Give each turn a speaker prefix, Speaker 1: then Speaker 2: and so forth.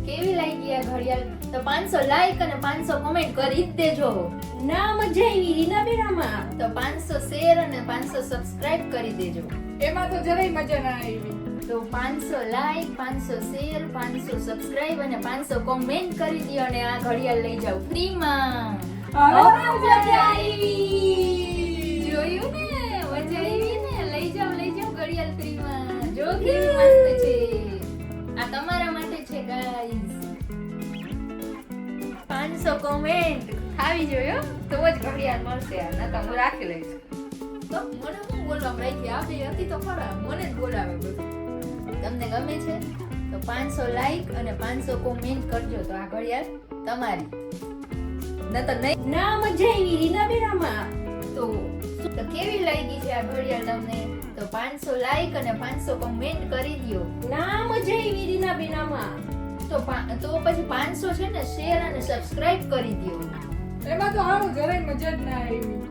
Speaker 1: કેવી લાગી આ ઘડિયાળ? તો 500 લાઈક અને 500 કોમેન્ટ કરી જ દેજો.
Speaker 2: ના મજા આવી રીનાબેરામાં.
Speaker 1: તો 500 શેર અને 500 સબસ્ક્રાઇબ કરી દેજો.
Speaker 3: એમાં તો જરાય મજા ના આવી.
Speaker 1: તો 500 લાઈક, 500 શેર, 500 સબસ્ક્રાઇબ અને 500 કોમેન્ટ કરી દો અને આ ઘડિયાળ લઈ જાઓ ફ્રીમાં.
Speaker 3: હવે
Speaker 1: મજા આવી. જોયું ને? મજા આવી ને? લઈ જાઓ ઘડિયાળ ફ્રીમાં. જો કેવી મસ્ત છે. આ તમારા માટે છે ગાઈસ. 500 કોમેન્ટ આવી જોયો તો જ ઘડિયાળ મળશે. નકર હું રાખી લઈશ. તો મને હું બોલવા રાખી આપે હતી તો ખરા મને જ બોલાવે બધું. તમને ગમે છે તો 500 લાઈક અને 500 કોમેન્ટ કરજો તો આ ઘડિયાળ તમારી. નતર નહીં.
Speaker 2: ના મજા આવી રીનાબેરામાં.
Speaker 1: તો કેવી લાગી છે આ ઘડિયાળ તમને? તો 500 લાઈક અને 500 કોમેન્ટ કરી દો.
Speaker 2: ના મજા આવી રીનાબેરામાં.
Speaker 1: તો પછી 500 છે ને શેર અને સબસ્ક્રાઇબ કરી દો.
Speaker 3: એમાં તો હારું જરાય મજા જ ના આવી.